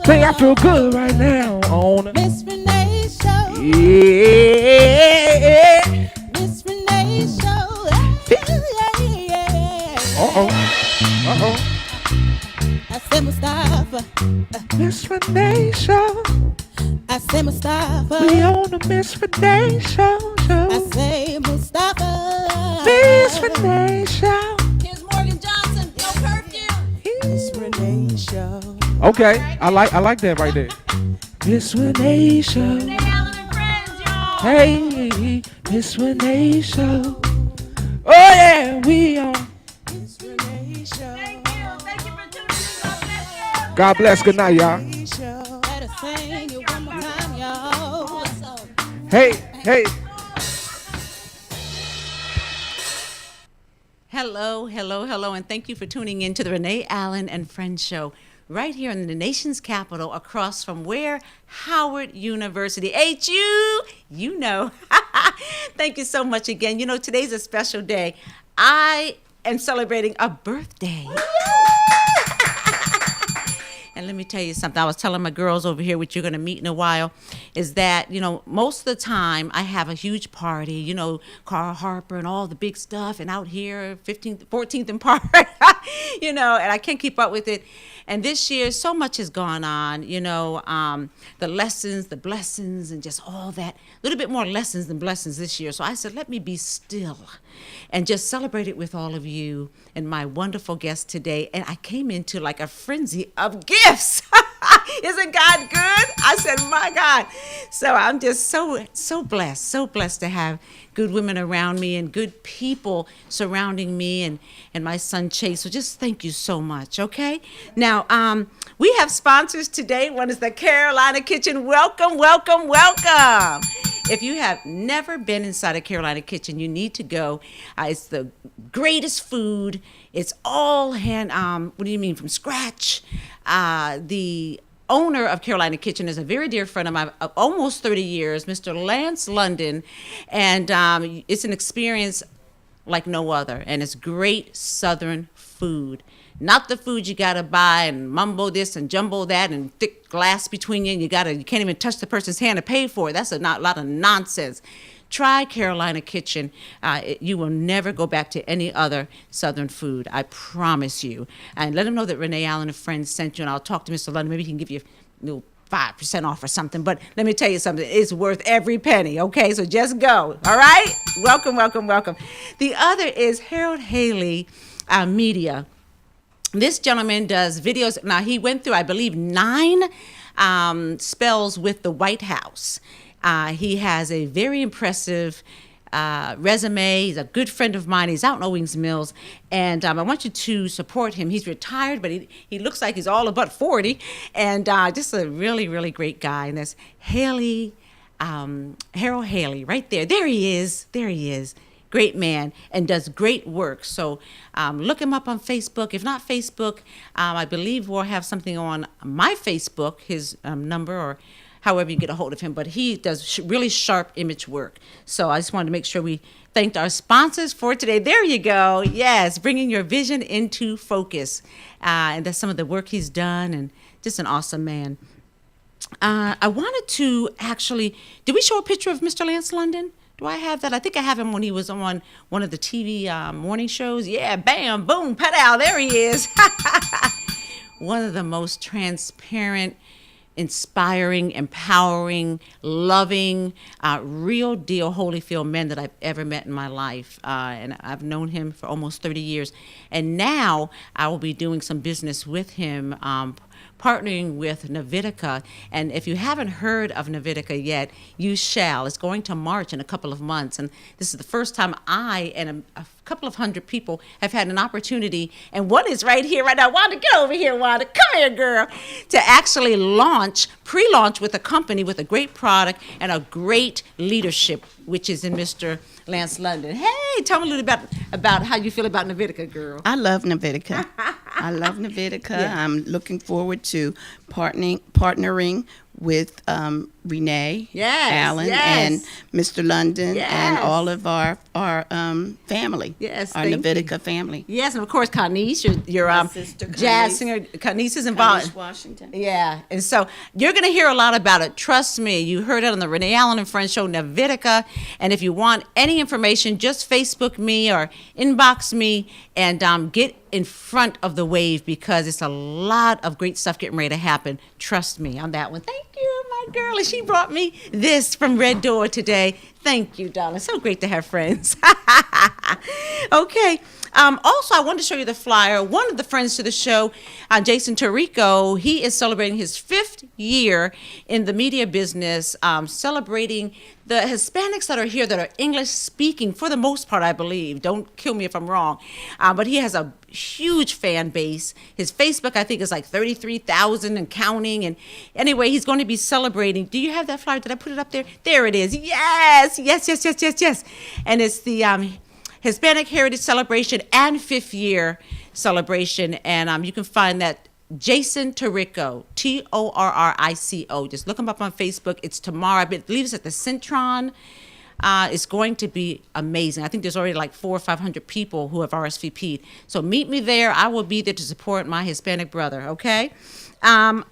Say I feel good right now on it. Miss Renee Show. Yeah. Miss Renee Show. Yeah. Uh-oh. Uh-oh. I said Mustafa. Miss Renee Show. I say Mustafa. We on the Miss Renee Show. I say Mustafa. Miss Renee Show. Here's Morgan Johnson, no curfew. Miss Renee Show. Okay, I like that right there. Miss Renee Show. Renee Allen and friends, y'all. Hey, Miss Renee Show. Oh yeah, we on. Miss Renee Show. Thank you for tuning in. God bless. Good night, y'all. Show. Better sing it one more time, y'all. Hey, hey. Hello, and thank you for tuning in to the Renee Allen and Friends Show, right here in the nation's capital, across from where? Howard University. HU, you know. Thank you so much again. You know, today's a special day. I am celebrating a birthday. And let me tell you something. I was telling my girls over here, which you're going to meet in a while, is that, you know, most of the time I have a huge party, you know, Carl Harper and all the big stuff, and out here, 15th, 14th and Park, you know, and I can't keep up with it. And this year, so much has gone on, you know, the lessons, the blessings, and just all that. A little bit more lessons than blessings this year. So I said, let me be still and just celebrate it with all of you and my wonderful guest today. And I came into like a frenzy of gifts. Isn't God good? I said, my God. So I'm just so blessed to have good women around me and good people surrounding me and my son Chase. So just thank you so much, okay? Now, we have sponsors today. One is the Carolina Kitchen. Welcome. If you have never been inside a Carolina Kitchen, you need to go. It's the greatest food. It's all what do you mean, from scratch? The owner of Carolina Kitchen is a very dear friend of mine of almost 30 years, Mr. Lance London, and it's an experience like no other, and it's great Southern food. Not the food you gotta buy and mumbo this and jumbo that and thick glass between you, and you can't even touch the person's hand to pay for it. That's a lot of nonsense. Try Carolina Kitchen. You will never go back to any other Southern food. I promise you. And let them know that Renee Allen and Friends sent you, and I'll talk to Mr. London. Maybe he can give you a little 5% off or something. But let me tell you something. It's worth every penny, okay? So just go, all right? Welcome. The other is Harold Haley Media. This gentleman does videos. Now, he went through, I believe, 9 spells with the White House. He has a very impressive resume. He's a good friend of mine. He's out in Owings Mills, and I want you to support him. He's retired, but he looks like he's all about 40, and just a really, really great guy. And that's Harold Haley, right there. There he is. Great man, and does great work. So look him up on Facebook. If not Facebook, I believe we'll have something on my Facebook, his number, or however you get a hold of him. But he does really sharp image work. So I just wanted to make sure we thanked our sponsors for today. There you go. Yes, bringing your vision into focus. And that's some of the work he's done, and just an awesome man. I wanted to actually, did we show a picture of Mr. Lance London? Do I have that? I think I have him when he was on one of the TV morning shows. Yeah, bam, boom, pow, there he is. One of the most transparent, inspiring, empowering, loving, real deal Holyfield men that I've ever met in my life. And I've known him for almost 30 years. And now I will be doing some business with him, partnering with Navitica. And if you haven't heard of Navitica yet, you shall. It's going to March in a couple of months. And this is the first time I and a couple of hundred people have had an opportunity, and one is right here, right now. Wanda, get over here, Wanda. Come here, girl. To actually pre-launch with a company with a great product and a great leadership, which is in Mr. Lance London. Hey, tell me a little about how you feel about Navitica, girl. I love Navitica. Yeah. I'm looking forward to partnering with Renee, Yes, Allen, yes. and Mr. London, and Yes. all of our family. Yes, our thank Navitica family. Yes, and of course, Carnice, your My sister, jazz Carnice. singer. Carnice is involved. Carnice Washington. Yeah, and so you're going to hear a lot about it. Trust me, you heard it on the Renee Allen and Friends show, Navitica. And if you want any information, just Facebook me or inbox me and get in front of the wave, because it's a lot of great stuff getting ready to happen. Trust me on that one. Thank you, my girl. And she brought me this from Red Door today. Thank you, darling. So great to have friends. Okay. Also, I wanted to show you the flyer. One of the friends to the show, Jason Tarico, he is celebrating his 5th year in the media business, celebrating the Hispanics that are here that are English speaking for the most part, I believe. Don't kill me if I'm wrong. But he has a huge fan base. His Facebook, I think, is like 33,000 and counting. And anyway, he's going to be celebrating. Do you have that flyer? Did I put it up there? There it is. Yes, yes, yes, yes, yes, yes. And it's the Hispanic Heritage Celebration and 5th year celebration. And you can find that Jason Tarico, Torrico. Just look him up on Facebook. It's tomorrow. I believe it's at the Centron. It's going to be amazing. I think there's already like 400 or 500 people who have RSVP'd. So meet me there. I will be there to support my Hispanic brother, okay? And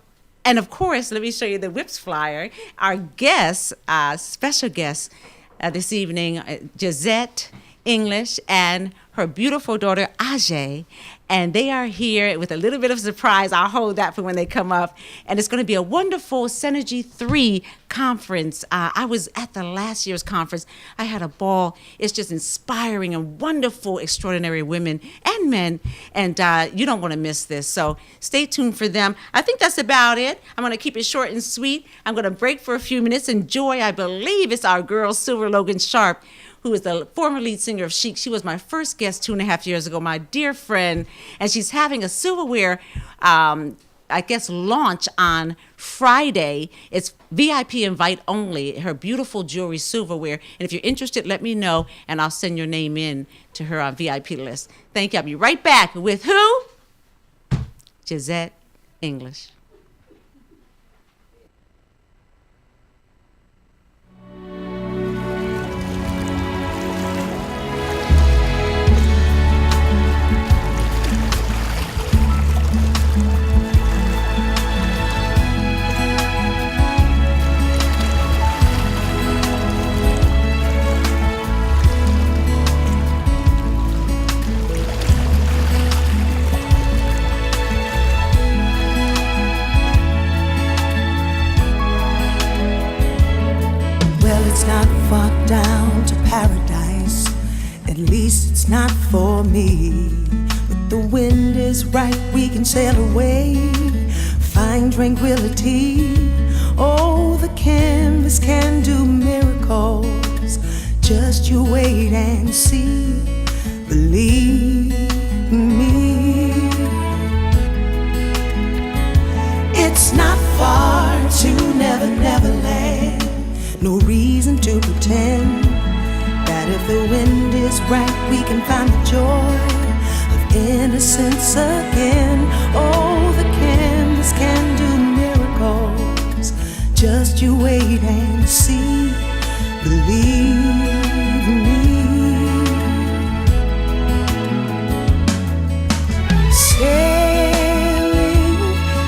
of course, let me show you the Whips flyer. Our guest, special guest this evening, Gisette English and her beautiful daughter, Ajay. And they are here with a little bit of surprise. I'll hold that for when they come up. And it's going to be a wonderful Synergy 3 conference. I was at the last year's conference. I had a ball. It's just inspiring and wonderful, extraordinary women and men. And you don't want to miss this. So stay tuned for them. I think that's about it. I'm going to keep it short and sweet. I'm going to break for a few minutes. Enjoy, I believe it's our girl, Silver Logan Sharp, who is the former lead singer of Chic. She was my first guest 2.5 years ago, my dear friend. And she's having a silverware, launch on Friday. It's VIP invite only, her beautiful jewelry silverware. And if you're interested, let me know, and I'll send your name in to her on VIP list. Thank you. I'll be right back with who? Gisette English. It's not far down to paradise, at least it's not for me. But the wind is right, we can sail away, find tranquility. Oh, the canvas can do miracles, just you wait and see, believe me. It's not far to Never, Never Land. No reason to pretend that if the wind is right, we can find the joy of innocence again. Oh, the canvas can do miracles, just you wait and see, believe me. Sailing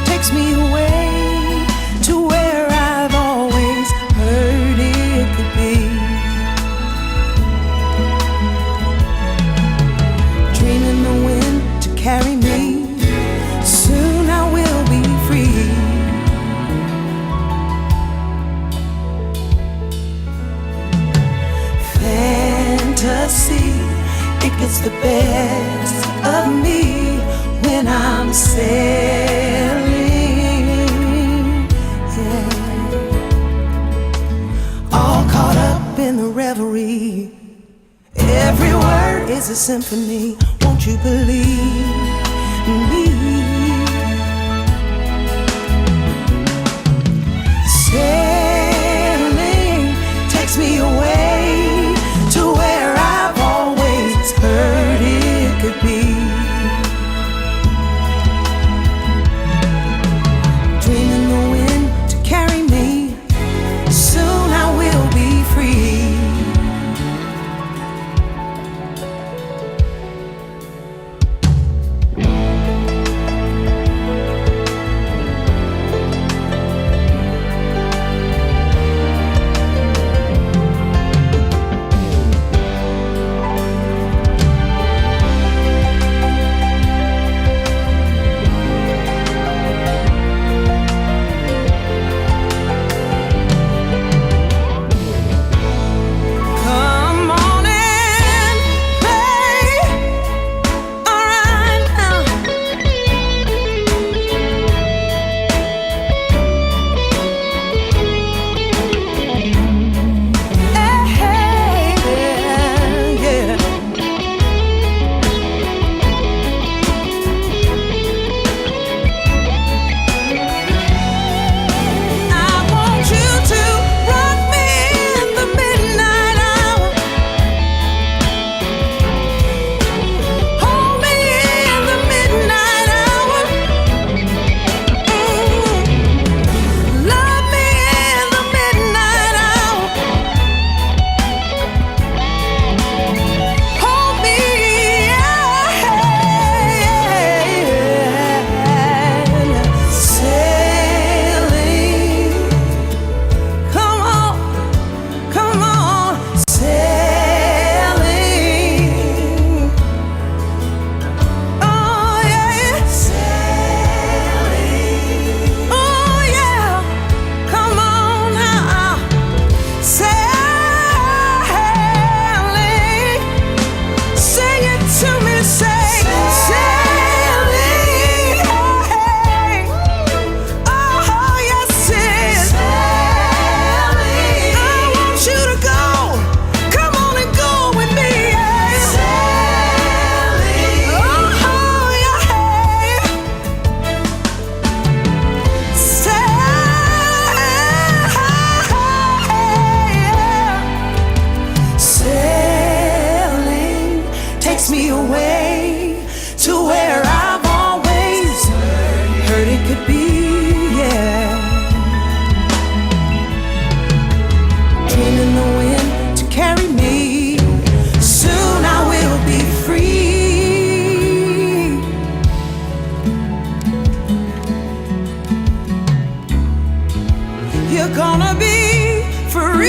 takes me away to where I've always heard it could be. Dreaming the wind to carry me, soon I will be free. Fantasy, it gets the best of me when I'm sailing, yeah. All caught up in the reverie, every word is a symphony. Won't you believe me? Sailing takes me away to where I've always heard it could be. Dreaming the wind to carry me, You're gonna be free.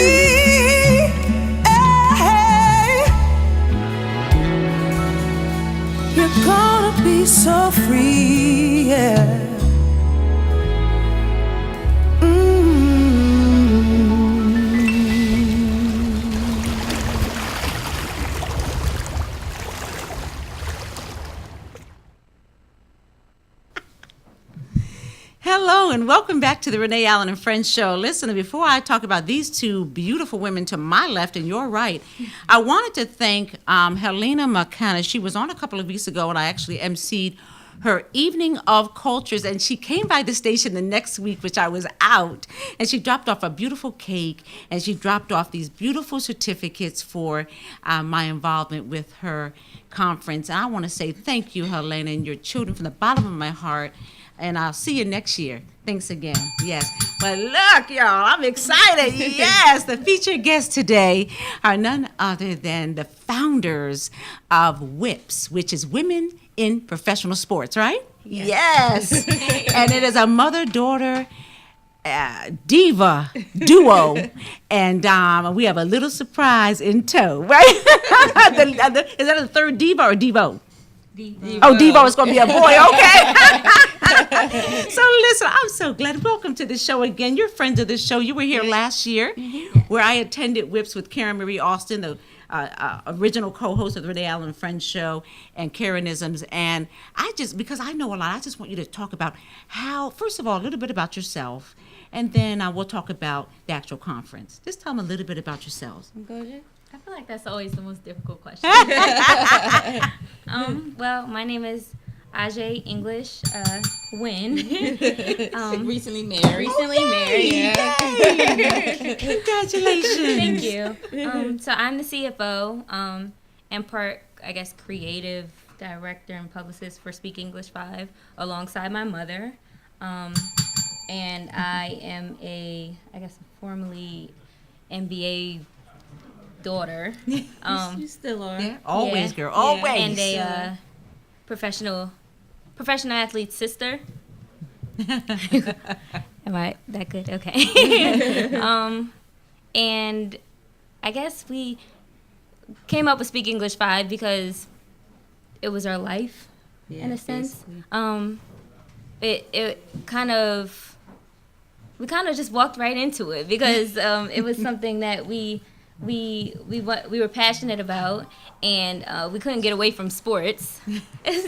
You're gonna be so free, yeah. Hello and welcome back to the Renee Allen and Friends show. Listen, before I talk about these two beautiful women to my left and your right, I wanted to thank Helena McKenna. She was on a couple of weeks ago and I actually emceed her Evening of Cultures, and she came by the station the next week, which I was out, and she dropped off a beautiful cake, and she dropped off these beautiful certificates for my involvement with her conference. And I want to say thank you, Helena, and your children from the bottom of my heart. And I'll see you next year. Thanks again. Yes. But look, y'all, I'm excited. Yes, the featured guests today are none other than the founders of WIPS, which is Women in Professional Sports, right? Yes. And it is a mother-daughter diva duo. And we have a little surprise in tow, right? Is that a third diva or Devo? Devo. Oh, Devo is going to be a boy, okay? So listen, I'm so glad. Welcome to the show again. You're friends of the show. You were here last year where I attended WIPS with Karen Marie Austin, the original co-host of the Renee Allen Friends show, and Karenisms. And because I know a lot, I just want you to talk about how, first of all, a little bit about yourself, and then we'll talk about the actual conference. Just tell them a little bit about yourselves. I feel like that's always the most difficult question. Well, my name is Ajay English Wynn. Recently married. Congratulations. Thank you. So I'm the CFO and part, I guess, creative director and publicist for Speak English 5 alongside my mother. And I am formerly MBA daughter. You still are. Yeah, always, girl, always. And a professional athlete sister. Am I that good? Okay. And I guess we came up with Speak English 5 because it was our life, in a sense. We kind of just walked right into it because it was something that we were passionate about, and we couldn't get away from sports.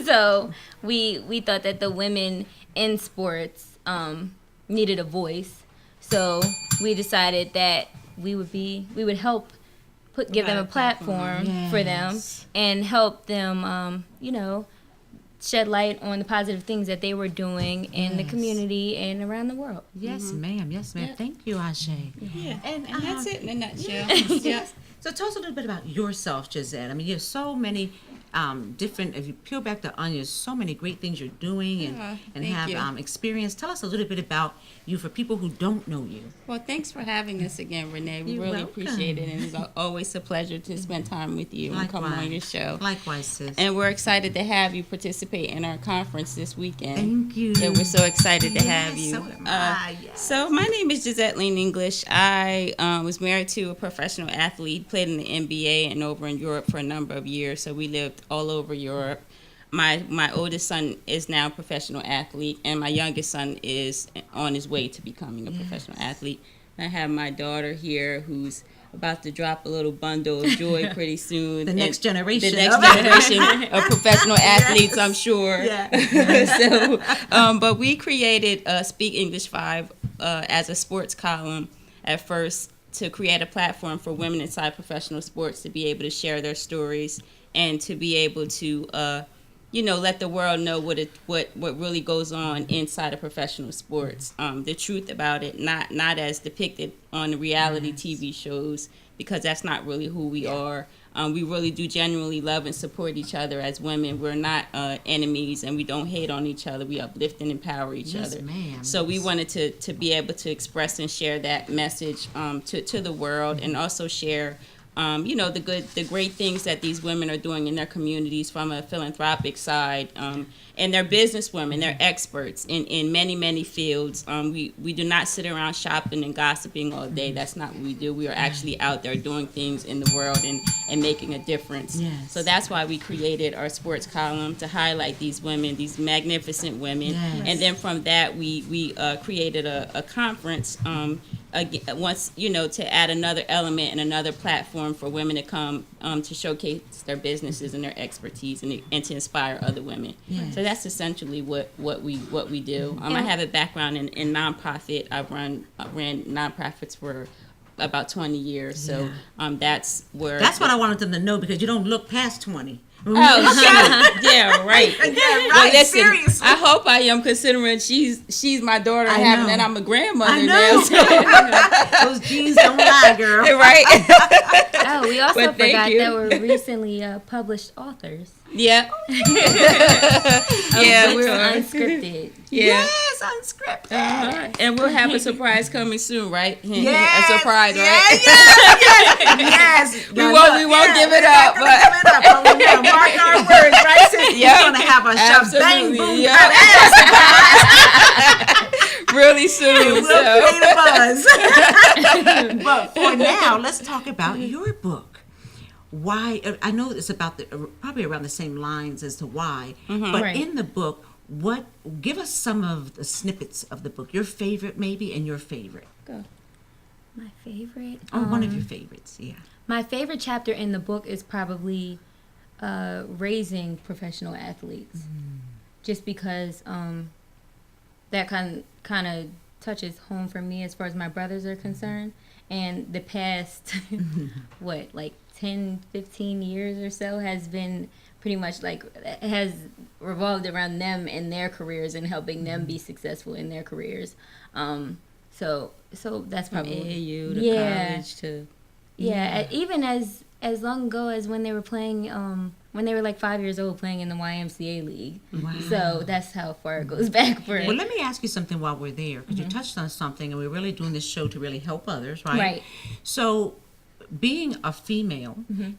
So we thought that the women in sports needed a voice. So we decided that we would help give them a platform for them and help them, shed light on the positive things that they were doing in the community and around the world. Yes, ma'am. Yes, ma'am. Thank you, Ajay. Yeah, and that's it in a nutshell. Yes. So tell us a little bit about yourself, Gisette. I mean, you have so many different, if you peel back the onion, so many great things you're doing and have experience. Tell us a little bit about you for people who don't know you. Well, thanks for having us again, Renee. We really appreciate it, and it's always a pleasure to spend time with you and come on your show. Likewise, sis. And we're excited to have you participate in our conference this weekend. Thank you. Yeah, we're so excited to have you. So am I. So my name is Gisette Lean English. I was married to a professional athlete, played in the NBA and over in Europe for a number of years. So we lived all over Europe. My oldest son is now a professional athlete, and my youngest son is on his way to becoming a professional athlete. I have my daughter here who's about to drop a little bundle of joy pretty soon. The next generation. The next generation of professional athletes, I'm sure. Yeah. But we created Speak English 5 as a sports column at first to create a platform for women inside professional sports to be able to share their stories and to be able to let the world know what really goes on inside of professional sports. The truth about it, not as depicted on the reality TV shows, because that's not really who we are. We really do genuinely love and support each other as women. We're not enemies, and we don't hate on each other. We uplift and empower each other. Ma'am. So we wanted to be able to express and share that message to the world, and also share the great things that these women are doing in their communities from a philanthropic side. And they're businesswomen, they're experts in many, many fields. We do not sit around shopping and gossiping all day. That's not what we do. We are actually out there doing things in the world and making a difference. Yes. So that's why we created our sports column, to highlight these women, these magnificent women. Yes. And then from that, we created a conference, once, to add another element and another platform for women to come to showcase their businesses and their expertise and to inspire other women. Yes. So that's essentially what we do. I have a background in nonprofit. I ran nonprofits for about 20 years. So that's where. That's what I wanted them to know, because you don't look past 20. Oh, yeah, right. Yeah, right. Well, listen, Seriously. I hope I am, considering she's my daughter, and I'm a grandmother I know. now. So. Those genes don't lie, girl. Right. Oh, we also But thank forgot you. that we're recently published authors. Yeah. Of Yeah, books we are. unscripted. Yeah. Yes, unscripted. And we'll have a surprise coming soon, right? Yes, A surprise, yes, right? Yes. We won't give it up, We're not gonna give it up. But we gotta mark our words, right? Sis? Yeah. We're gonna have a shebang Absolutely. boom Yeah. ass. Really soon. We'll create a buzz. But for now, let's talk about your book. Why? I know it's about probably around the same lines as to why. But Right. in the book, give us some of the snippets of the book. Your favorite, maybe, and your favorite. My favorite? Or one of your favorites, yeah. My favorite chapter in the book is probably raising professional athletes. Just because that kind of touches home for me as far as my brothers are concerned. And the past, 10, 15 years or so has been pretty much has revolved around them and their careers and helping them be successful in their careers. So that's From probably AAU to college to. even as long ago as when they were playing when they were like 5 years old playing in the YMCA league. Wow. So that's how far it goes back for Well, let me ask you something while we're there, because you touched on something, and we're really doing this show to really help others, right? Right. So, being a female,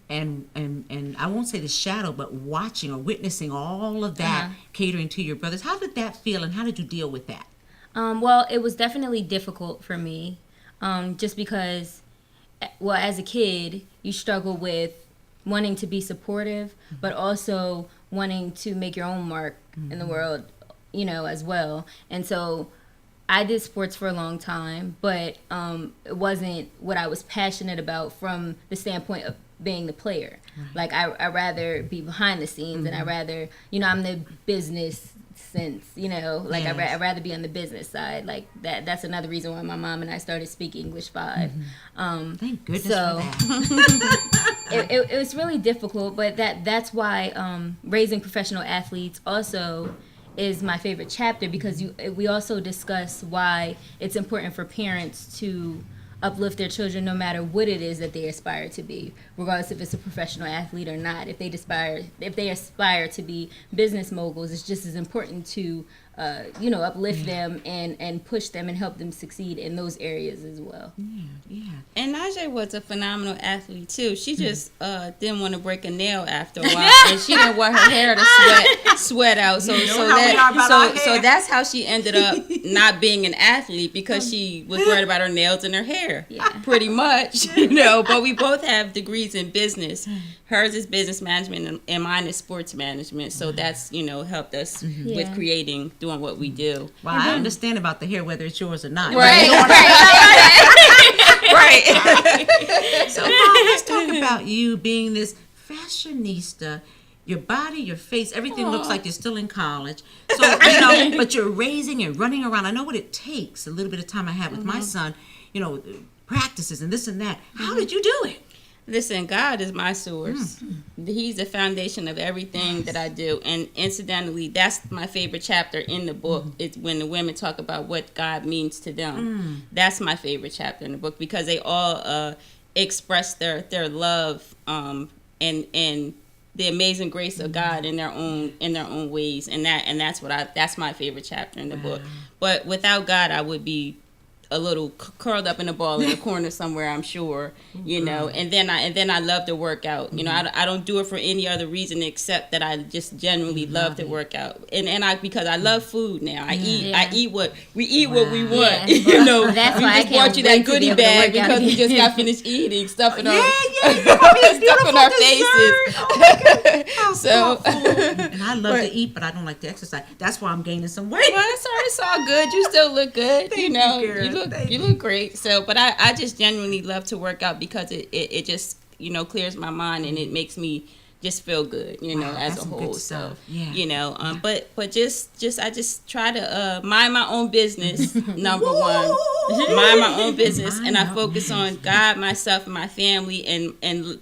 and I won't say the shadow, but watching or witnessing all of that catering to your brothers, how did that feel, and how did you deal with that? Well, it was definitely difficult for me, just because, as a kid, you struggle with wanting to be supportive, but also wanting to make your own mark in the world, as well. And so I did sports for a long time, but it wasn't what I was passionate about from the standpoint of being the player. Like, I rather be behind the scenes, and I rather, I'm the business sense, I'd rather be on the business side. Like, that's another reason why my mom and I started Speak English 5. Thank goodness So- for that. It was really difficult, but that's why raising professional athletes also is my favorite chapter, because we also discuss why it's important for parents to uplift their children no matter what it is that they aspire to be, regardless if it's a professional athlete or not. If they aspire to be business moguls, it's just as important to uplift them and push them and help them succeed in those areas as well. Yeah. And Najee was a phenomenal athlete too. She just didn't want to break a nail after a while, and she didn't want her hair to sweat out. So that's how she ended up not being an athlete, because she was worried about her nails and her hair. Yeah. Pretty much, But we both have degrees in business. Hers is business management, and mine is sports management. So that's helped us with doing what we do. Well, I understand about the hair, whether it's yours or not. Right. So now let's talk about you being this fashionista. Your body, your face, everything looks like you're still in college. So, but you're raising and running around. I know what it takes, a little bit of time I have with my son, practices and this and that. How did you do it? Listen, God is my source. He's the foundation of everything that I do. And incidentally, that's my favorite chapter in the book. It's when the women talk about what God means to them. That's my favorite chapter in the book, because they all express their love and the amazing grace of God in their own ways. And that's my favorite chapter in the book. But without God, I would be a little curled up in a ball in a corner somewhere, I'm sure, you know. And then I love to work out. You know, I don't do it for any other reason except that I just genuinely love to work out. And I because I love food now. I eat what we want. You know, That's we why I just bought can't you wait that to be goodie able to bag work out because we just again. got finished eating stuff in our Stuff on our faces. So And I love to eat, but I don't like to exercise. That's why I'm gaining some weight. well, it's all good. You still look good. You know, you, girl. you look great. So, but I just genuinely love to work out because it just, you know, clears my mind and it makes me just feel good, you know, Wow, as that's a some good whole. stuff. So, Yeah. you know, but just I just try to mind my own business. Number one, mind my own business, and I focus on God, myself, and my family, and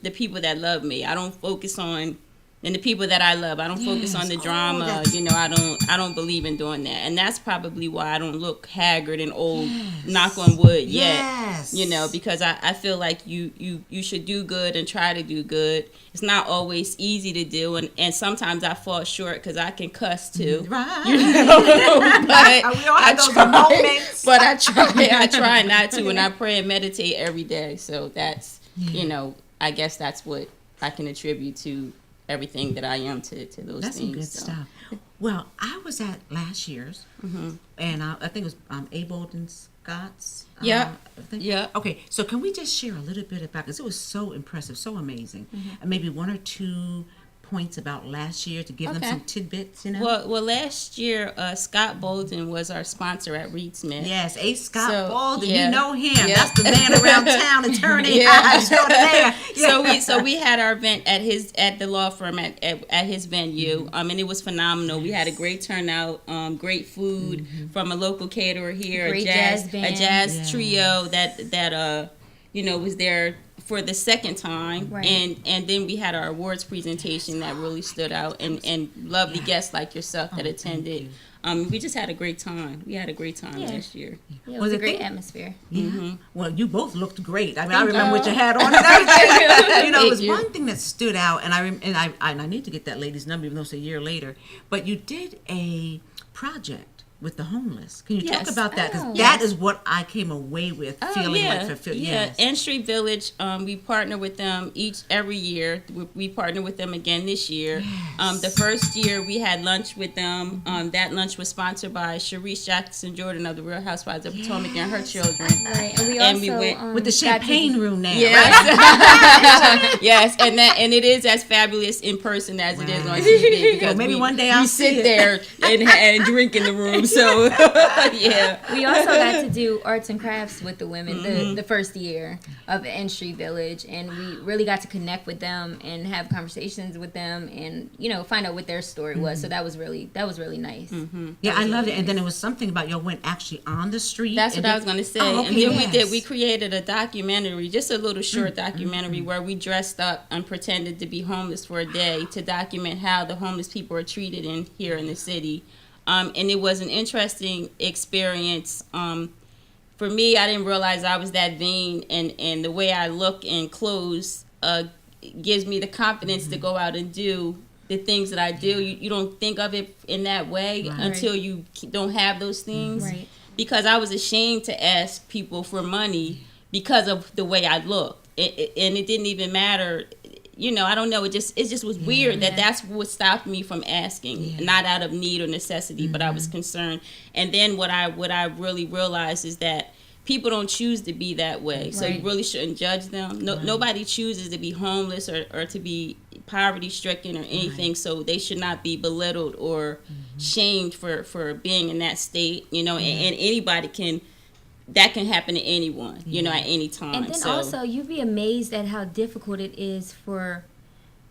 the people that love me. I don't focus on. And the people that I love, I don't focus on the drama. You know, I don't believe in doing that, and that's probably why I don't look haggard and old. Knock on wood, yet. Yes. You know, because I feel like you should do good and try to do good. It's not always easy to do, and sometimes I fall short because I can cuss too. Right. You know, but We all have those try, moments. but I try not to, and I pray and meditate every day. So that's you know, I guess that's what I can attribute to everything that I am to those That's things. some good so. stuff. Well, I was at last year's, and I think it was Abold and Scott's. Yeah. I think. Yeah. Okay, so can we just share a little bit about, because it was so impressive, so amazing, and maybe one or two points about last year to give them Okay. some tidbits, you know? Well, last year Scott Bolden was our sponsor at Reed Smith. Yes, A. Scott So, Bolden, yeah. you know him. Yeah. That's the man around town, attorney Yeah. extraordinaire. Yeah. So we had our event at the law firm at his venue, and it was phenomenal. We had a great turnout, great food from a local caterer here, Great a jazz band. trio that you know was there for the second time, Right. and then we had our awards presentation that really stood out, and lovely guests like yourself that attended. We just had a great time. We had a great time last year. Yeah, it Well, was the a great thing- atmosphere. Yeah. Well, you both looked great. I mean, I remember what you had on and everything. You know, it was Thank you. one thing that stood out, and I need to get that lady's number, even though it's a year later. But you did a project with the homeless. Can you talk Yes. about that? Because Oh. that is what I came away with, feeling like fulfilled. Yeah, Yes. N Street Village. We partner with them every year. We partner with them again this year. The first year we had lunch with them. That lunch was sponsored by Sharice Jackson Jordan of the Real Housewives of Potomac and her children. Right, and we And also we went With the got to champagne room there, right? Yes, yes, and it is as fabulous in person as it is on TV because Well, maybe we, one day we I'll sit see it. there and drink in the room. So yeah. We also got to do arts and crafts with the women the first year of N Street Village, and we really got to connect with them and have conversations with them, and find out what their story was. So that was really nice. Yeah, I loved it. And then it was something about y'all went actually on the street. That's and what I did- was going to say. Oh, okay, And then yes. we created a documentary, just a little short documentary where we dressed up and pretended to be homeless for a day to document how the homeless people are treated here in the city. And it was an interesting experience. For me, I didn't realize I was that vain, and the way I look and clothes gives me the confidence to go out and do the things that I do. You don't think of it in that way until you don't have those things. Right. Because I was ashamed to ask people for money because of the way I looked, and it didn't even matter. I don't know. It just was weird that's what stopped me from asking, not out of need or necessity, but I was concerned. And then what I really realized is that people don't choose to be that way, so you really shouldn't judge them. Nobody chooses to be homeless or to be poverty stricken or anything, so they should not be belittled or shamed for being in that state. And anybody that can happen to anyone, at any time. And then also, you'd be amazed at how difficult it is for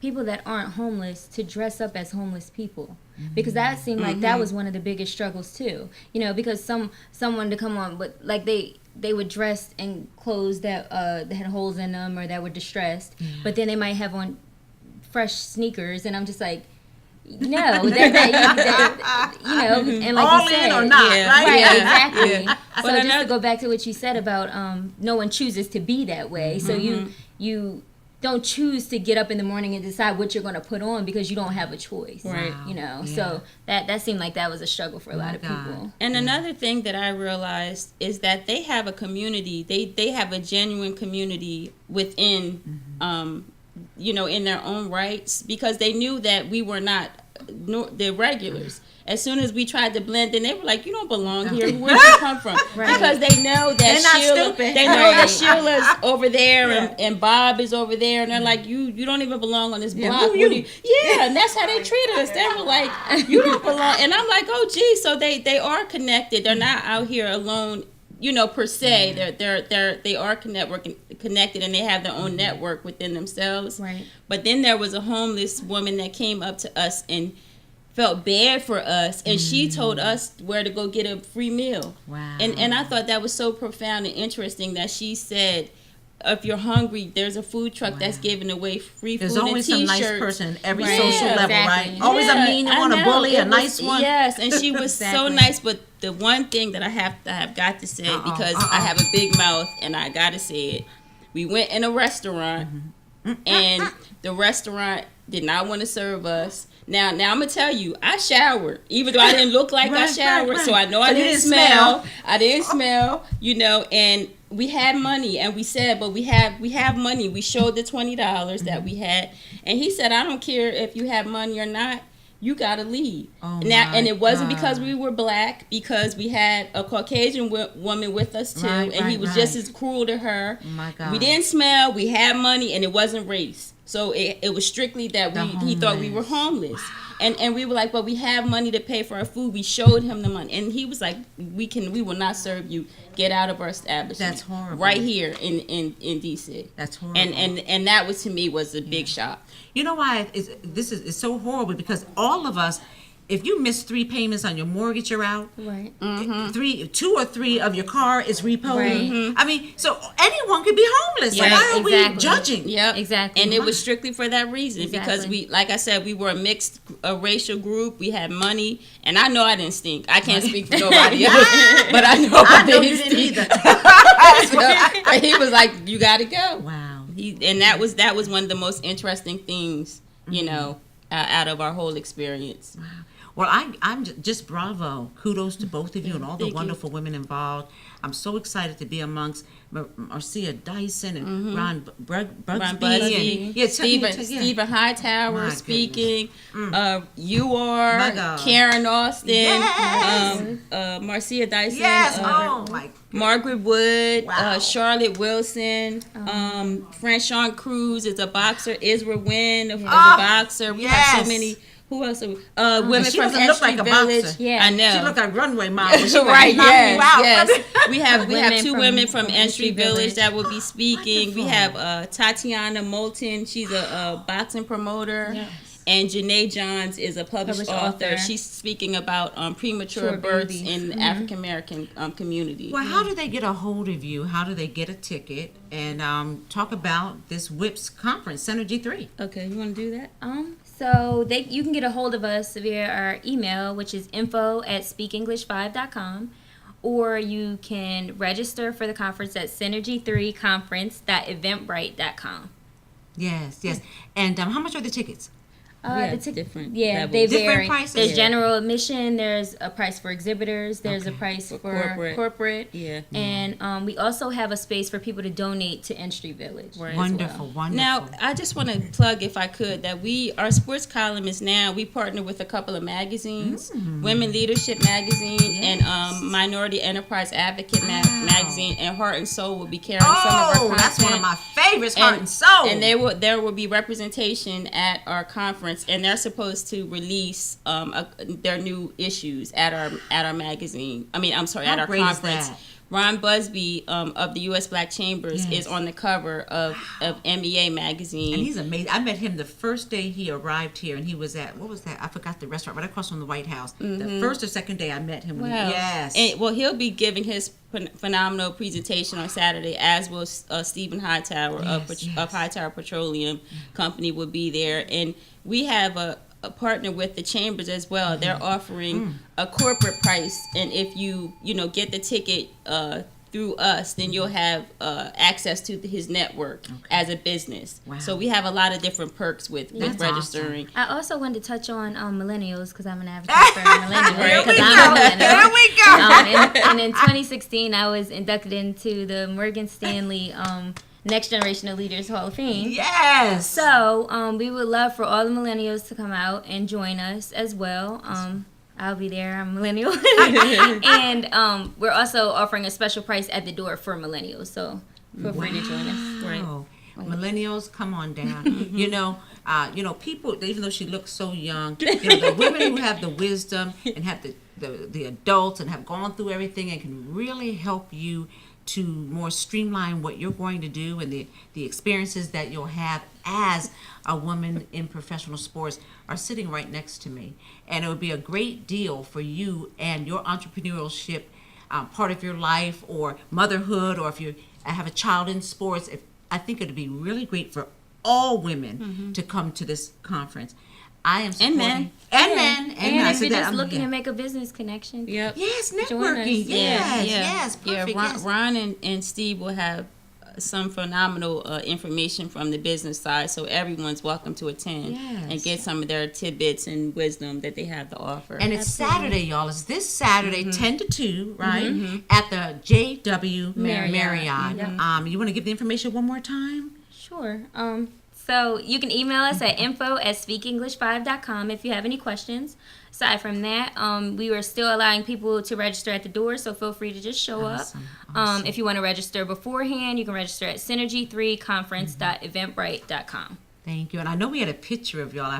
people that aren't homeless to dress up as homeless people. Because that seemed like that was one of the biggest struggles too. Because someone to come on, but like they would dress in clothes that had holes in them or that were distressed, but then they might have on fresh sneakers, and I'm just like, no, and like all you said, in or not, right? Right, exactly. But So just another- to go back to what you said about no one chooses to be that way, so you don't choose to get up in the morning and decide what you're going to put on because you don't have a choice. Right. You know, Yeah. so that seemed like that was a struggle for a lot of God. people. And another thing that I realized is that they have a community. They have a genuine community within, you know, in their own rights, because they knew that we were not the regulars. As soon as we tried to blend in, they were like, "You don't belong here. Where'd you come from?" Right. Because they know that They're not Sheila, stupid. they know that Right. Sheila's over there and Bob is over there, and they're like, "You don't even belong on this block." who What you? do yeah, and that's how they treat us. They were like, "You don't belong," and I'm like, "Oh, gee." So they are connected. They're not out here alone, you know, per se. They are connected, and they have their own network within themselves. Right. But then there was a homeless woman that came up to us and felt bad for us, and she told us where to go get a free meal. Wow. And I thought that was so profound and interesting that she said, if you're hungry, there's a food truck that's giving away free There's food always and some t-shirts. nice person in every Right. social Yeah, level, exactly. right? Always a mean I one, a know. bully, a It nice was- one. Yes, and she was so Exactly. nice. But the one thing that I have got to say, because I have a big mouth and I got to say it, we went in a restaurant, and the restaurant did not want to serve us. Now I'm gonna tell you, I showered, even though I didn't look like I Right, showered, right, so I know I right. So you didn't didn't smell. smell. I didn't smell, you know, and we had money, and we said, but we have money. We showed the $20 that we had, and he said, I don't care if you have money or not. You gotta leave. Oh Now, my and it wasn't God. because we were black, because we had a Caucasian woman with us too, Right, and he right, was just right. as cruel to her. Oh my God. We didn't smell. We had money, and it wasn't race. So it was strictly that he thought we were homeless. And we were like, but we have money to pay for our food. We showed him the money, and he was like, we will not serve you. Get out of our establishment. That's horrible. Right here in DC. That's horrible. And that was, to me, was a big shock. You know why this is so horrible? Because all of us, if you miss 3 payments on your mortgage, you're out. Right. 2 or 3 of your car is repoed. Right. I mean, so anyone could be homeless. So Yeah, why are we exactly. judging? Yep. Exactly. And it was strictly for that reason, because Exactly. like I said, we were a mixed racial group. We had money, and I know I didn't stink. I can't speak for nobody else, but I know I I know you didn't didn't stink. either. But he was like, "You got to go." Wow. And that was one of the most interesting things, you know, out of our whole experience. Well, I'm just bravo. Kudos to both of you and all the Thank you. wonderful women involved. I'm so excited to be amongst Marcia Dyson and Ron Ron Busby. Busby, Stephen Hightower My speaking, you My are God. Karen Austin, Yes. Marcia Dyson, Yes. Oh my. Margaret Wood, Wow. Charlotte Wilson, Franchon Cruz is a boxer, Israel Wynn is a boxer. We have so yes. many. Who else? Women She from doesn't look like Entry a Village. boxer. Yeah. I know. She looked like runway model. She would Right, knock yes, you out. yes. We have Women 2 from- women from from Entry Entry Village Village. that will be speaking. We Wonderful. have Tatiana Moulton. She's a boxing promoter. Yes. And Janae Johns is a published author. She's speaking about premature Sure, births babies. in the African American community. Well, how do they get a hold of you? How do they get a ticket? And talk about this WIPS conference, Synergy 3. Okay, you want to do that? So you can get a hold of us via our email, which is info@speakenglish5.com, or you can register for the conference at synergy3conference.eventbrite.com. Yes, yes. And how much are the tickets? Yeah, different Yeah, levels. they Different vary. prices? There's Yeah. general admission. There's a price for exhibitors. There's a price for corporate. Yeah. And we also have a space for people to donate to Entry Village. Right. as Wonderful, well. wonderful. Now, I just want to plug, if I could, that our sports column is now, we partner with a couple of magazines, Women Leadership Magazine and Minority Enterprise Advocate Magazine, and Heart and Soul will be carrying some of our content. That's one of my favorites, Heart and Soul. And there will be representation at our conference, and they're supposed to release their new issues at our magazine. I mean, I'm sorry, at How our great is conference. that? Ron Busby of the U.S. Black Chambers is on the cover of MEA magazine. And he's amazing. I met him the first day he arrived here, and he was at, what was that? I forgot the restaurant, right across from the White House. The first or second day I met him. Wow. Yes. And, well, he'll be giving his phenomenal presentation on Saturday, as will Stephen Hightower of Hightower Petroleum Company will be there. And we have a partner with the Chambers as well. They're offering a corporate price, and if you get the ticket through us, then you'll have access to his network as a business. Wow. So we have a lot of different perks with That's registering. I also wanted to touch on millennials because I'm an advocate for millennials. There we Because I'm a go. millennial. There we go. And in 2016, I was inducted into the Morgan Stanley Next Generation of Leaders Hall of Fame. Yes. So we would love for all the millennials to come out and join us as well. I'll be there. I'm a millennial. And we're also offering a special price at the door for millennials. So feel free to join us. Wow. Millennials, come on down. You know, people. Even though she looks so young, the women who have the wisdom and have the adults and have gone through everything and can really help you to more streamline what you're going to do and the experiences that you'll have as a woman in professional sports are sitting right next to me. And it would be a great deal for you and your entrepreneurship part of your life or motherhood, or if you have a child in sports. I think it would be really great for all women to come to this conference. I am supporting. And men. And if you're just looking to make a business connection. Yep. Yes, Join us. networking. Yes, perfect. Yeah, Ron and Steve will have some phenomenal information from the business side, so everyone's welcome to attend and get some of their tidbits and wisdom that they have to offer. And it's Saturday, y'all. It's this Saturday, 10 to 2, right? At the JW Marriott. You want to give the information one more time? Sure. So you can email us at info@speakenglish5.com if you have any questions. Aside from that, we are still allowing people to register at the door, so feel free to just show up. If you want to register beforehand, you can register at synergy3conference.eventbrite.com. Thank you. And I know we had a picture of y'all. I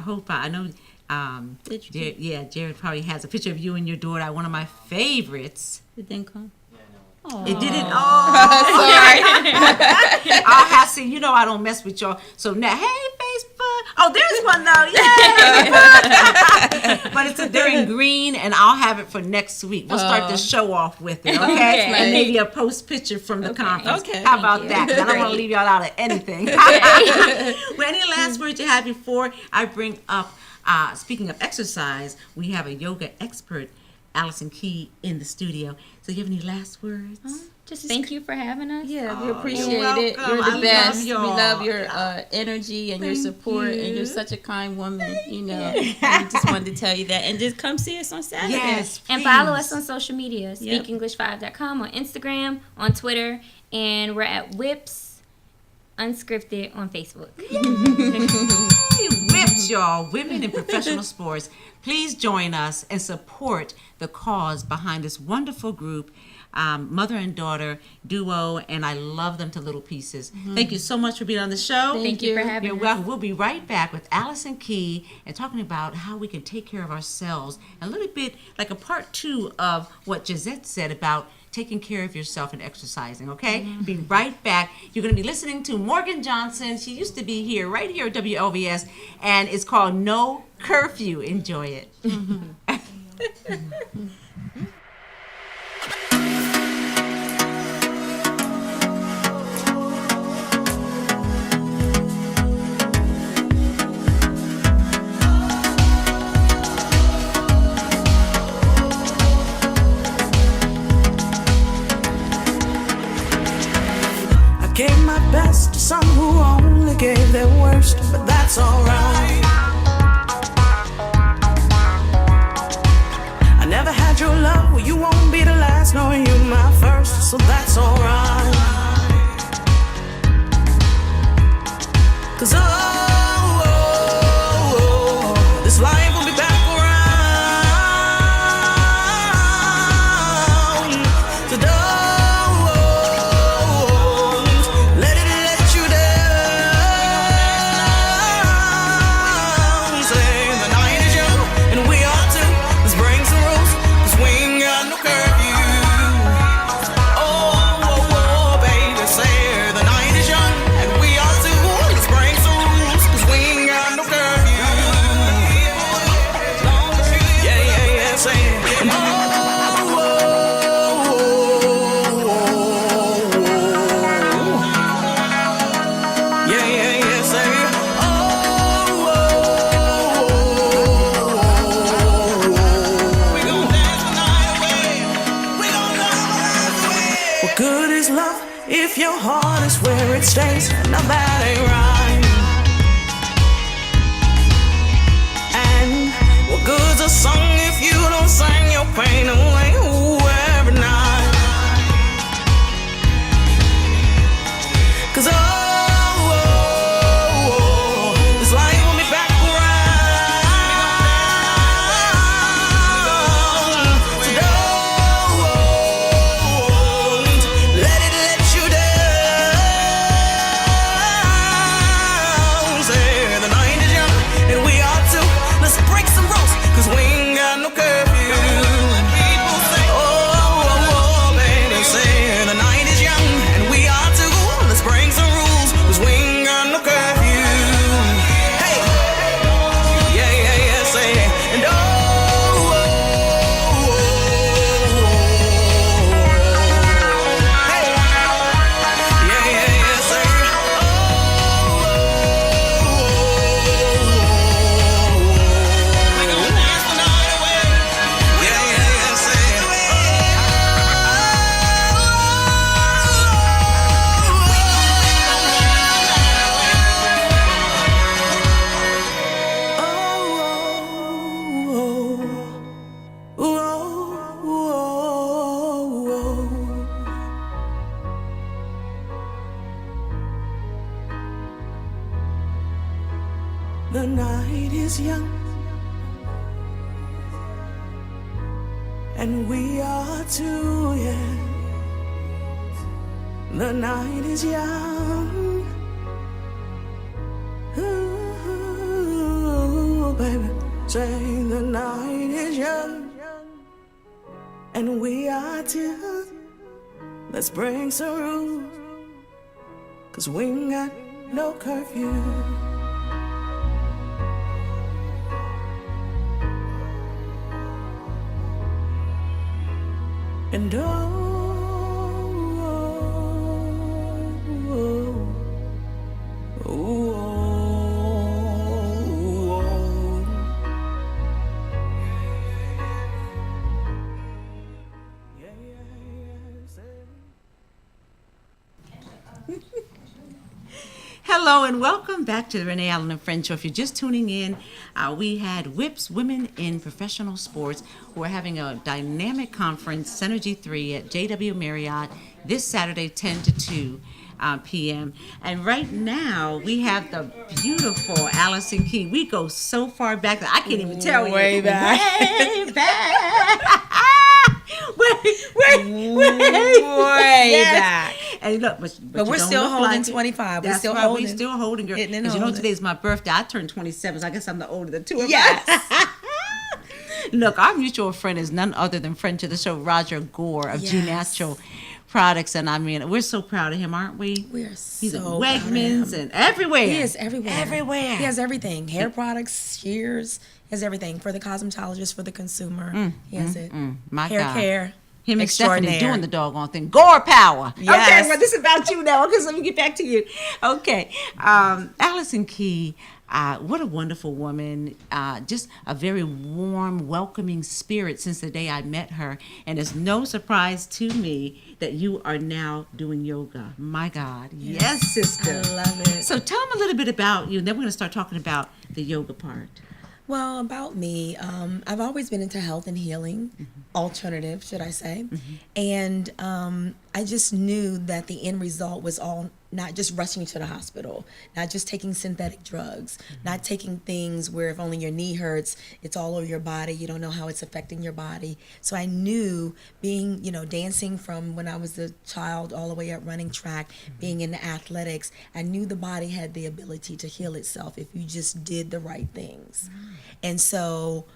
know Jared probably has a picture of you and your daughter. One of my favorites. It didn't come. It didn't. Oh, sorry. I'll have to. You know I don't mess with y'all. So now, hey, Facebook. Oh, there's one though. Yeah. But they're in green, and I'll have it for next week. We'll start the show off with it, okay? And maybe a post picture from the conference. Okay. How about that? 'Cause I don't want to leave y'all out of anything. Well, any last words you have before I bring up? Speaking of exercise, we have a yoga expert, Allison Key, in the studio. So you have any last words? Just thank you for having us. Yeah, we appreciate you're it. welcome. You're I the love best. We y'all. love your energy and your support, and you're such a kind woman. You know, we just wanted to tell you that, and just come see us on Saturday. Yes, And please. follow us on social media, speakenglish5.com on Instagram, on Twitter, and we're at Whips Unscripted on Facebook. Whips, y'all. Women in professional sports. Please join us and support the cause behind this wonderful group, mother and daughter duo, and I love them to little pieces. Thank you so much for being on the show. Thank you for having You're us. welcome. We'll be right back with Allison Key and talking about how we can take care of ourselves. A little bit like a part 2 of what Gisette said about taking care of yourself and exercising, okay? Be right back. You're going to be listening to Morgan Johnson. She used to be here, right here at WLVS, and it's called No Curfew. Enjoy it. Gave my best to some who only gave their worst, but that's alright. I never had your love, well you won't be the last, knowing you my first, so that's alright. 'Cause this life will be back around. So If your heart is where it stays, now that ain't right. And what good's a song if you don't sing your pain away every night? 'Cause this life will be back around. So don't let it let you down. Say the night is young and we are too. Let's break some rules, 'cause we ain't got no curfew. Oh, baby, say the night is young and we are too. Let's break some rules, 'cause we ain't got no curfew. Hey, yeah, yeah, yeah, say it. And hey, yeah, yeah, yeah, say it. Yeah, yeah, yeah, say it. The night is young, and we are too, yeah. The night is young, ooh, baby, say the night is young, and we are too. Let's bring some rules, 'cause we ain't got no curfew. And Hello and welcome back to the Renee Allen and Friends Show. If you're just tuning in, we had WIPS, Women in Professional Sports, who are having a dynamic conference, Synergy 3 at JW Marriott this Saturday, 10 to 2 p.m. And right now, we have the beautiful Allison Key. We go so far back that I can't even tell you. Way back. Way back. Way back. And look, but But you we're don't still look holding like it. 25. We're That's still right, holding. we still holding, girl. Hitting and Because you know holding. today's my birthday. I turned 27, so I guess I'm the older of the two of us. Yes. Look, our mutual friend is none other than friend to the show, Roger Gore of G Yes. Natural Products, and I mean, we're so proud of him, aren't we? We are He's so at proud of Wegmans him. and everywhere. He is everywhere. Everywhere. He has everything. Hair products, shears. He has everything for the cosmetologist, for the consumer. He has it. My Hair God. care. Him and Stephanie extraordinaire. doing the doggone thing. Gore power. Okay, Yes. well, this is about you now. Okay, so let me get back to you. Okay. Allison Key, what a wonderful woman. Just a very warm, welcoming spirit since the day I met her. And it's no surprise to me that you are now doing yoga. My God. Yes, sister. I love it. So tell them a little bit about you, and then we're going to start talking about the yoga part. Well, about me, I've always been into health and healing, alternative, should I say. And I just knew that the end result was all not just rushing you to the hospital, not just taking synthetic drugs, not taking things where if only your knee hurts, it's all over your body, you don't know how it's affecting your body. So I knew being, dancing from when I was a child all the way up running track, being in athletics, I knew the body had the ability to heal itself if you just did the right things. And so,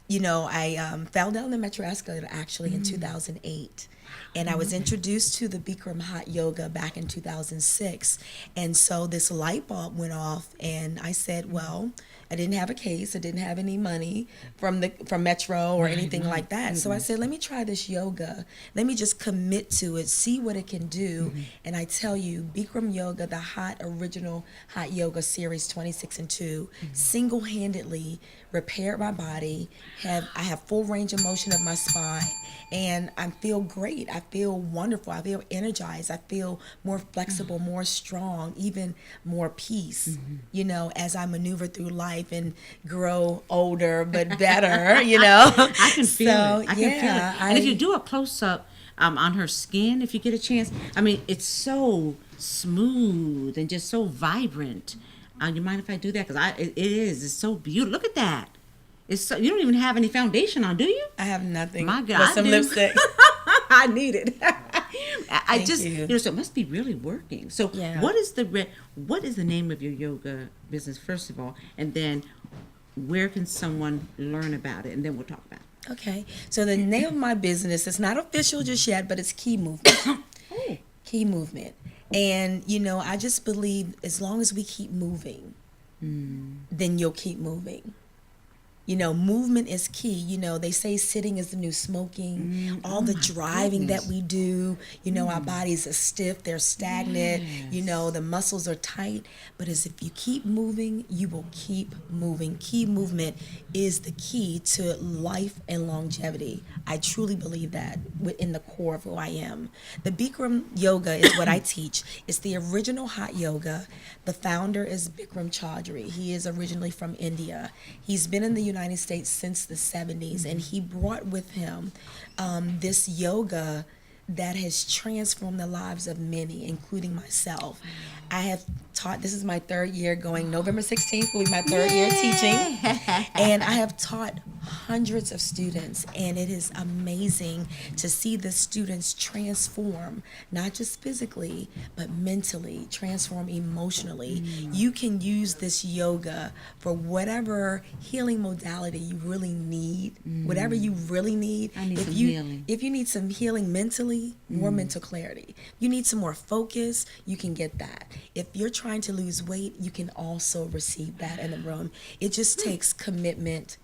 I fell down the metro escalator actually in 2008. And I was introduced to the Bikram hot yoga back in 2006. And so this light bulb went off and I said, well, I didn't have a case. I didn't have any money from Metro or anything like that. So I said, let me try this yoga. Let me just commit to it, see what it can do. And I tell you, Bikram yoga, the original hot yoga series 26 and 2, single-handedly repaired my body. I have full range of motion of my spine. And I feel great. great. I feel wonderful. I feel energized. I feel more flexible, more strong, even more peace, you know, as I maneuver through life and grow older but better, you know. I can feel it. I can feel yeah, it. And if you do a close up on her skin, if you get a chance, I mean, it's so smooth and just so vibrant. You mind if I do that? Because it is. It's so beautiful. Look at that. It's so, you don't even have any foundation on, do you? I have nothing. My God, but I some do. lipstick. I need it. I Thank just, you. you know, so it must be really working. So, Yeah. what is the name of your yoga business, first of all, and then where can someone learn about it, and then we'll talk about it. Okay, so the name of my business is not official just yet, but it's Key Movement. Key Movement. And, you know, I just believe as long as we keep moving, then you'll keep moving. You know, movement is key. You know, they say sitting is the new smoking. All the driving that we do, you know, our bodies are stiff, they're stagnant, you know, the muscles are tight. But as if you keep moving, you will keep moving. Key movement is the key to life and longevity. I truly believe that within the core of who I am. The Bikram yoga is what I teach. It's the original hot yoga. The founder is Bikram Chaudhary. He is originally from India. He's been in the United States since the 70s, and he brought with him this yoga that has transformed the lives of many, including myself. I have taught, this is my third year going, November 16th will be my third year teaching, and I have taught hundreds of students, and it is amazing to see the students transform, not just physically, but mentally, transform emotionally. You can use this yoga for whatever healing modality you really need, whatever you really need. I need if some you, healing. If you need some healing mentally, more mental clarity. You need some more focus, you can get that. If you're trying to lose weight, you can also receive that in the room. It just takes commitment,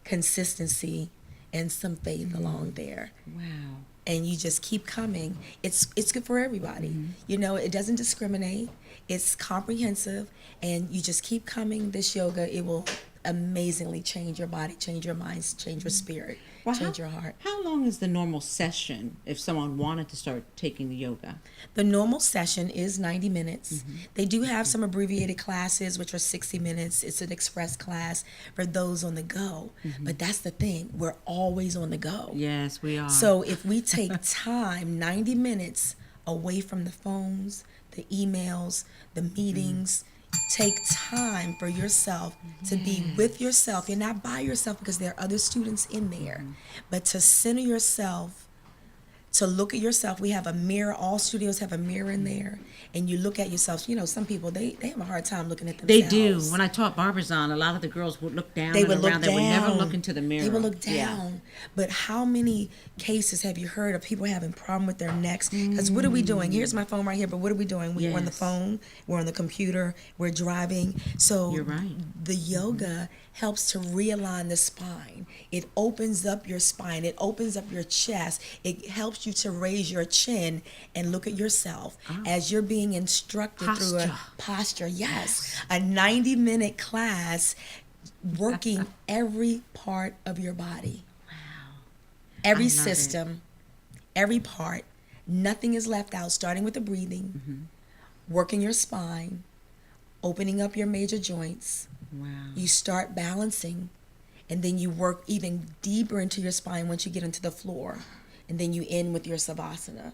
consistency, and some faith along there. Wow. And you just keep coming. It's good for everybody. You know, it doesn't discriminate. It's comprehensive, and you just keep coming. This yoga, it will amazingly change your body, change your minds, change your spirit, Well, change your heart. How long is the normal session if someone wanted to start taking the yoga? The normal session is 90 minutes. They do have some abbreviated classes, which are 60 minutes. It's an express class for those on the go. But that's the thing. We're always on the go. Yes, we are. So if we take time, 90 minutes away from the phones, the emails, the meetings, take time for yourself to be with yourself. You're not by yourself because there are other students in there, but to center yourself, to look at yourself. We have a mirror. All studios have a mirror in there, and you look at yourself. You know, some people, they have a hard time looking at They themselves. do. When I taught Barbizon, a lot of the girls would look down They and would look around. down. They would never look into the mirror. They would look Yeah. down. But how many cases have you heard of people having problem with their necks? Because what are we doing? Here's my phone right here, but what are we doing? We're on the Yes. phone, we're on the computer, we're driving. So You're right. the yoga helps to realign the spine. It opens up your spine. It opens up your chest. It helps you to raise your chin and look at yourself as you're being instructed through a posture. Yes. A 90-minute class working every part of your body. Wow. Every I love system, every part. Nothing is left out, starting with the breathing, working your spine, opening up your major joints. Wow. You start balancing, and then you work even deeper into your spine once you get into the floor. And then you end with your savasana.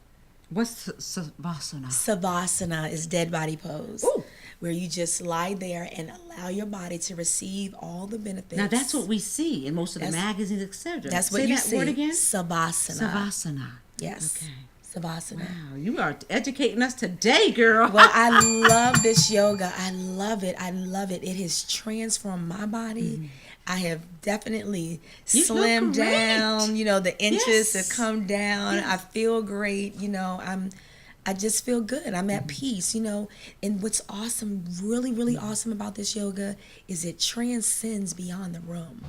What's Savasana? Savasana is dead body pose, Ooh. where you just lie there and allow your body to receive all the benefits. Now that's what we see in most of the That's- magazines, etc. That's what Say you that see. word again. Savasana. Savasana. Yes. Okay. Savasana. Wow, you are educating us today, girl. Well, I love this yoga. I love it. I love it. It has transformed my body. I have definitely You look slimmed great. down. You know, the inches Yes. have come down. I feel great. You know, I just feel good. I'm at peace, you know. And what's awesome, really, really awesome about this yoga is it transcends beyond the room.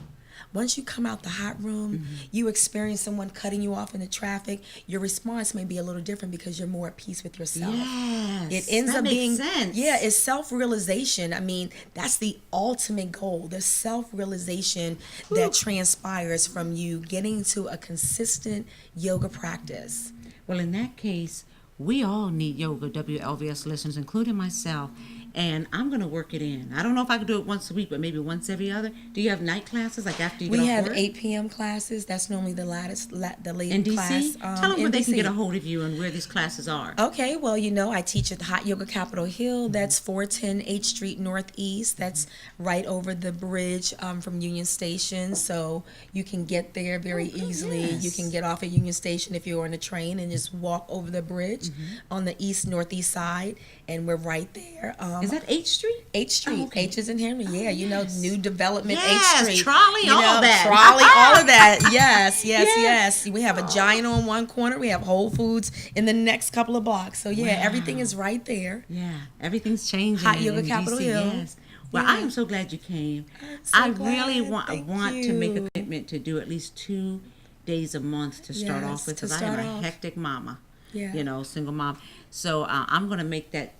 Once you come out the hot room, you experience someone cutting you off in the traffic, your response may be a little different because you're more at peace with yourself. Yes. It ends that up makes being, sense. yeah, it's self-realization. I mean, that's the ultimate goal, the self-realization that transpires from you getting to a consistent yoga practice. Well, in that case, we all need yoga, WLVS listeners, including myself. And I'm going to work it in. I don't know if I could do it once a week, but maybe once every other. Do you have night classes, like after you get We off have work? 8 p.m. classes. That's normally the latest in DC? class. Tell them where in they can DC. get a hold of you and where these classes are. Okay, well, I teach at the Hot Yoga Capitol Hill. That's 410 H Street Northeast. That's right over the bridge from Union Station. So you can get there very easily. goodness. You can get off at Union Station if you're on a train and just walk over the bridge on the northeast side. And we're right there. Is that H Street? H Street. Oh, okay. H is in Henry. Yeah, new development Yes, H Street. trolley, all that. Trolley, all of that. Yes. We have a Giant on one corner. We have Whole Foods in the next couple of blocks. So everything is right there. Yeah, everything's changing. Hot Yoga in Capitol DC, Hill. Yes. Well, I am so glad you came. so I really glad. want Thank to make a you. commitment to do at least 2 days a month to start Yes, off with, to because I am start a off. hectic mama. Yeah. Single mom. So I'm going to make that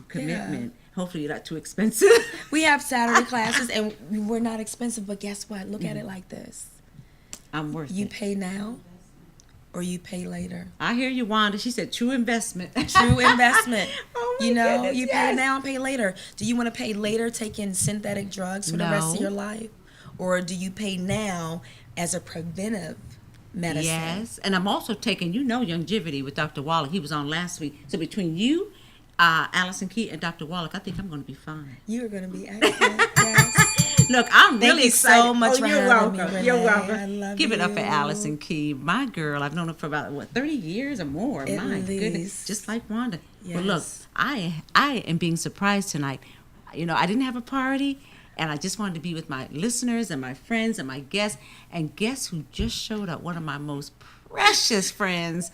commitment. Hopefully, you're not too expensive. We have Saturday classes, and we're not expensive. But guess what? Look at it like this: I'm worth you it. pay now, or you pay later. I hear you, Wanda. She said true investment. True investment. Oh my goodness, you yes. pay now and pay later. Do you want to pay later taking synthetic drugs for the rest of No. your life? Or do you pay now as a preventive medicine? Yes, and I'm also taking, longevity with Dr. Wallach. He was on last week. So between you, Allison Key, and Dr. Wallach, I think I'm going to be fine. You are going to be excellent. Yes. Look, I'm Thank really you excited. so much for you're having welcome. me, You're Renee. welcome. I love Give it up for you. Allison Key, my girl. I've known her for about 30 years or more. At My goodness, least. just like Wanda. Well, look, Yes. I am being surprised tonight. I didn't have a party, and I just wanted to be with my listeners and my friends and my guests. And guess who just showed up? One of my most precious friends,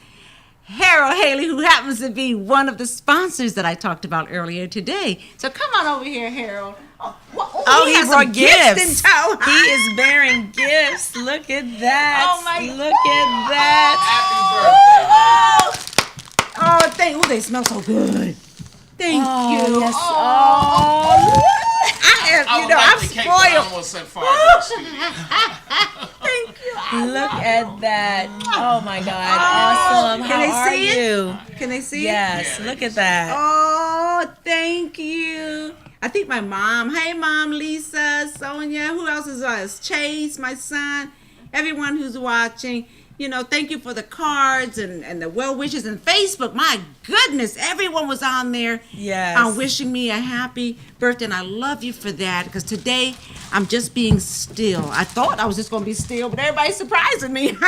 Harold Haley, who happens to be one of the sponsors that I talked about earlier today. So come on over here, Harold. He has brought some gifts. in tow. He is bearing gifts. Look at that. Oh, my Look at that. They smell so good. Thank you. Yes. Oh, I am, I'm spoiled. Almost set fire to the studio. Thank you. Look at that. Oh my God. Awesome. Can they How are see it? you? Can they see it? Yes. Look at that. Oh, thank you. I think my mom. Hey, Mom, Lisa, Sonia. Who else is us? Chase, my son. Everyone who's watching. Thank you for the cards and the well wishes and Facebook. My goodness, everyone was on there. Yes. Wishing me a happy birthday, and I love you for that, because today I'm just being still. I thought I was just going to be still, but everybody's surprising me. So, wait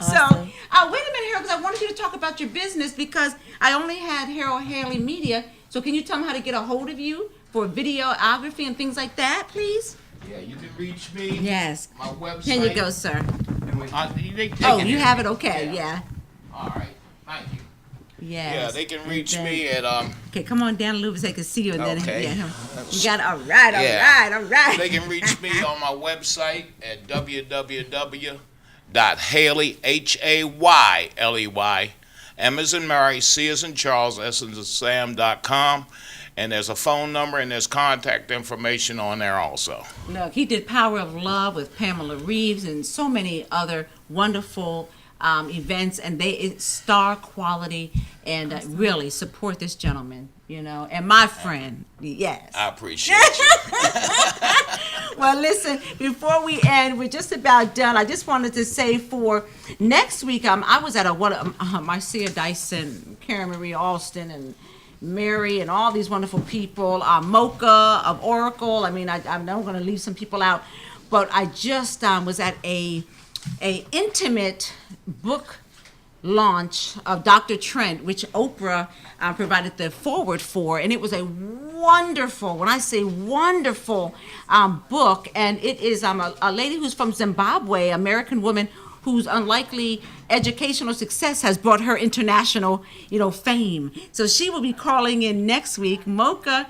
a minute, Harold, because I wanted you to talk about your business, because I only had Harold Haley Media. So can you tell them how to get a hold of you for videography and things like that, please? Yeah, you can reach me. Yes. My website. Here you go, sir. They Oh, can- you have it? Okay, yeah. All right. Thank you. Yes. Yeah, they can reach And then- me at Okay, come on down a little bit so they can see you. And then, Okay. yeah, you got it. All right, all Yeah. right, all right. They can reach me on my website at www.haley, HAYLEY, M as in Mary, C as in Charles, S as in Sam.com. And there's a phone number and there's contact information on there also. Look, he did Power of Love with Pamela Reeves and so many other wonderful events, and it's star quality, and really support this gentleman, and my friend, yes. I appreciate you. Well, listen, before we end, we're just about done. I just wanted to say for next week, I was at Marcia Dyson, Karen Marie Alston, and Mary, and all these wonderful people, Mocha of Oracle. I mean, I'm going to leave some people out, but I just was at a intimate book launch of Dr. Trent, which Oprah provided the foreword for, and it was a wonderful, when I say wonderful, book, and it is a lady who's from Zimbabwe, American woman whose unlikely educational success has brought her international, fame. So she will be calling in next week. Mocha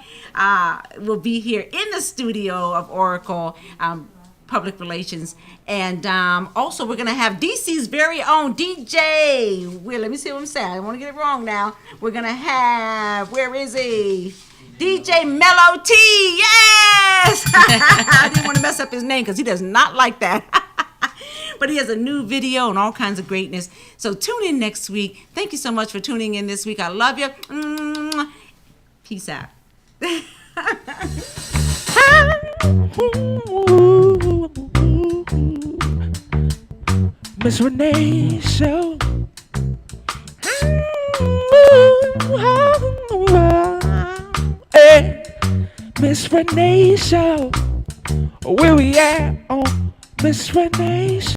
will be here in the studio of Oracle Public Relations. And also we're going to have DC's very own DJ. Well, let me see what I'm saying. I don't want to get it wrong now. We're going to have, where is he? DJ Mellow T. Yes! I didn't want to mess up his name because he does not like that. But he has a new video and all kinds of greatness. So tune in next week. Thank you so much for tuning in this week. I love you. Peace out. Miss Renee Show. Hey, Miss Renee Show. Where we at on Miss Renee Show?